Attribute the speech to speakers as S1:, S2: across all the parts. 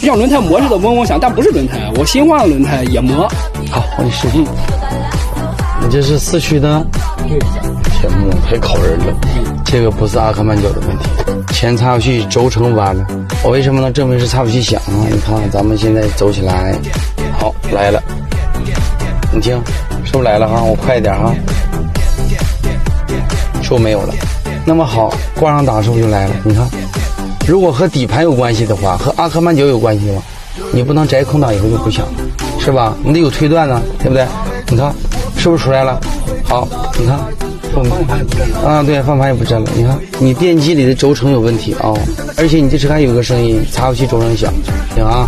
S1: 就像轮胎磨似的嗡嗡响，但不是轮胎，我新换的轮胎也磨。
S2: 好，我给你试试。你这是四驱的？
S1: 对。
S2: 天哪，太考人了。这个不是阿克曼角的问题，前擦不器轴承弯了。我为什么能证明是擦不器响啊？你看咱们现在走起来，好来了，你听，是不是来了哈？我快一点哈，是不是没有了？那么好，挂上档是不是就来了？你看，如果和底盘有关系的话，和阿克曼角有关系吗？你不能摘空档以后就不响，是吧？你得有推断呢，对不对？你看，是不是出来了？好，你看。啊，对，方盘也不震了。你看，你电机里的轴承有问题啊、而且你这车还有个声音，擦不起轴承响，行啊？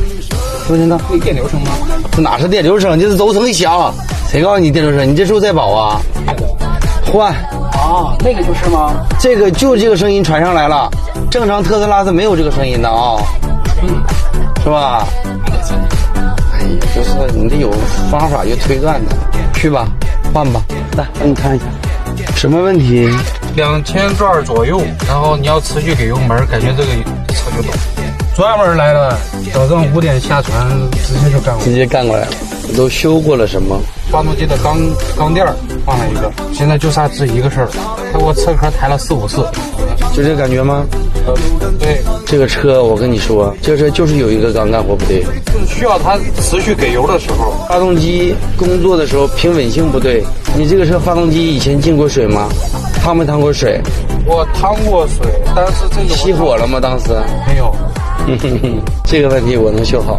S2: 听不听到？
S1: 那电流声吗？
S2: 这哪是电流声？这是轴承响。谁告诉你电流声？你这是不是在保啊？换。
S1: 啊，那个就是吗？
S2: 这个就这个声音传上来了，正常特斯拉是没有这个声音的啊、是吧？哎呀，就是你得有方法有推断的，去吧，换吧，来，让你看一下。什么问题
S3: ？2000转左右，然后你要持续给油门，感觉这个车就抖。专门来了，早上5点下船，直接就干过。
S2: 直接干过来了。都修过了什么？
S3: 发动机的钢垫换了一个，现在就差这一个事儿了。他给我车壳抬了4、5次，
S2: 就这感觉吗？
S3: 对，
S2: 这个车我跟你说，这个车就是有一个缸干活不对，
S3: 就是需要它持续给油的时候，
S2: 发动机工作的时候平稳性不对。你这个车发动机以前进过水吗？趟没趟过水？
S3: 我趟过水，但是这个
S2: 熄火了吗？当时
S3: 没有。
S2: 这个问题我能修好。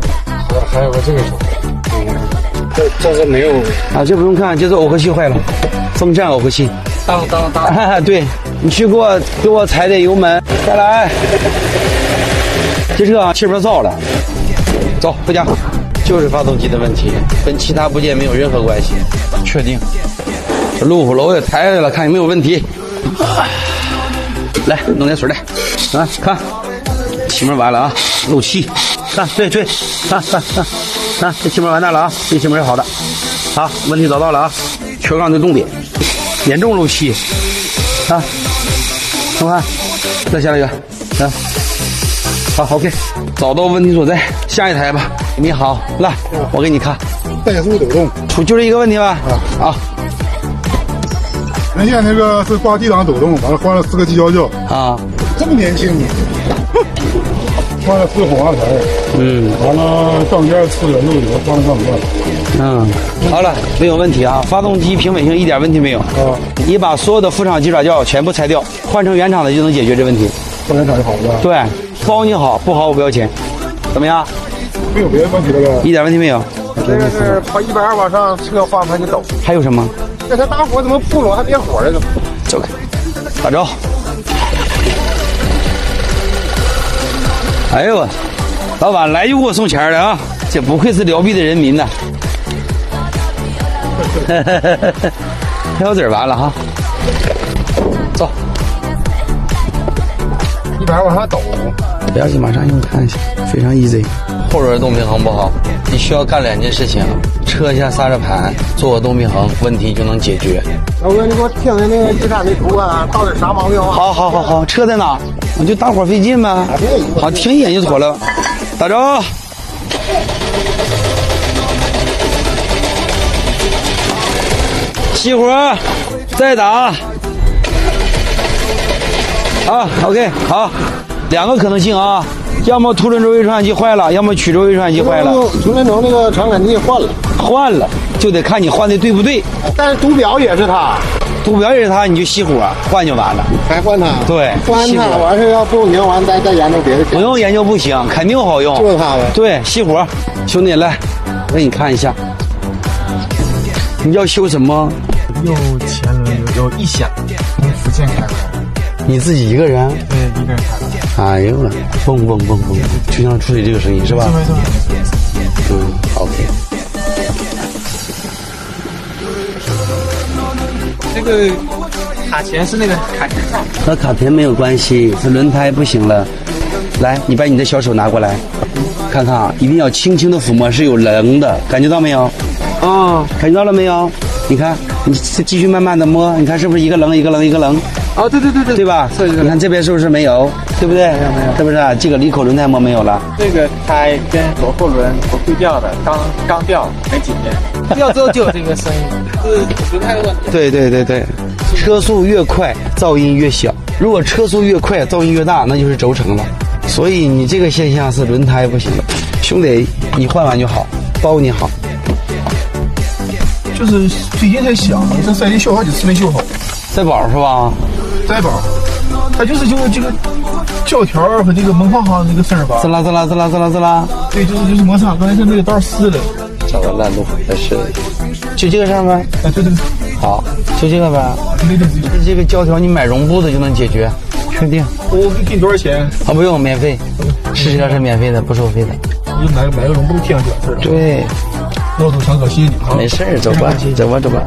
S3: 还有个这个手，这是没有
S2: 啊，这不用看，就是耦合器坏了，风扇耦合器。
S3: 当。
S2: 对，你去给我踩点油门，再来。这车气门燥了，走回家。就是发动机的问题，跟其他部件没有任何关系。确定。这路虎楼也抬来了，看有没有问题。来，弄点水来。啊，看，气门完了啊，漏气。看，对，看，这气门完蛋了啊，这气门是好的。好，问题找到了啊，缺缸的动点，严重漏气。啊，看，再下来一个，啊，好 ，OK， 找到问题所在，下一台吧。你好，来，我给你看。
S4: 怠速抖动，
S2: 就这一个问题吧。啊，
S4: 原先那个是挂 D 档抖动，完了换了4个机胶脚。
S2: 啊，
S4: 这么年轻，换了4红二台。完了杠件次元漏油，换了杠件。
S2: 好了，没有问题啊，发动机平稳性一点问题没有。
S4: 啊，
S2: 你把所有的副厂鸡爪胶全部拆掉，换成原厂的就能解决这问题。
S4: 换原厂就好了。
S2: 对，包你好，不好我不要钱，怎么样？
S4: 没有别的问题了吧？
S2: 一点问题没有。
S3: 这个是跑120往上，车方向就抖。
S2: 还有什么？
S3: 这它打火怎么扑了还变火了呢？
S2: 走开，打着。哎呦我，老板来就给我送钱了啊！这不愧是辽碧的人民呐。挑籽完了哈，走。
S3: 120往上抖。
S2: 不要紧，马上用看一下，非常 easy。后轮动平衡不好，你需要干2件事情：撤下刹车盘，做动平衡，问题就能解决。
S3: 老哥，你给我听听那个地产的图啊，到底啥毛病啊？
S2: 好，车在哪？我就大伙费劲呗。好，听一眼就妥了。打着。熄火，再打。啊 ，OK， 好，2个可能性啊，要么凸轮轴微传感器坏了，要么曲轴微传感器坏了。
S3: 凸轮轴那个传感器换了，
S2: 就得看你换的对不对。
S3: 但是读表也是它，
S2: 你就熄火换就完了。
S3: 还换它？
S2: 对，
S3: 换它完事要不明完再研究别的。
S2: 不用研究不行，肯定好用。
S3: 就是它呗。
S2: 对，熄火，兄弟来，我给你看一下。你要修什么？
S3: 右前轮有异响，从福建开过来。
S2: 你自己一个人？
S3: 对，一个人开的。
S2: 哎呦，蹦，就像处理这个声音是吧？
S3: 对。
S2: OK。
S1: 这个卡钳是那个卡钳上，
S2: 和卡钳没有关系，是轮胎不行了。来，你把你的小手拿过来，看看啊，一定要轻轻的抚摸，是有棱的，感觉到没有？感觉到了没有？你看，你继续慢慢的摸，你看是不是一个棱一个棱一个棱？
S1: 哦，对对对对，
S2: 对吧？你看这边是不是没有？对不对？没有，是不是啊？这个离口轮胎膜没有了。
S1: 这个胎跟左后轮不会掉的，刚掉没几天，掉之后就有这个声音，是轮胎的问题。
S2: 对对对对，车速越快，噪音越小；如果车速越快，噪音越大，那就是轴承了。所以你这个现象是轮胎不行了，兄弟，你换完就好，包你好。
S4: 就是最近才想，这4S店修好几次没修好。
S2: 在保是吧？
S4: 在保，它就是这个胶条和这个门框上这个声儿吧。
S2: 滋啦滋啦滋啦滋啦滋啦。
S4: 对，就是摩擦，刚才是那个道撕了。
S2: 找个烂路合适，就这个上呗。
S4: 啊，对对。
S2: 好，就这个呗。
S4: 对对对。
S2: 这个胶条你买绒布的就能解决，确定？
S4: 我给你多少钱？
S2: 啊，不用，免费，试车是免费的，不收费的。
S4: 我就买个绒布贴上去完事儿了。
S2: 对。
S4: 骆驼想可惜你啊。
S2: 没事儿，走吧，走吧，走吧。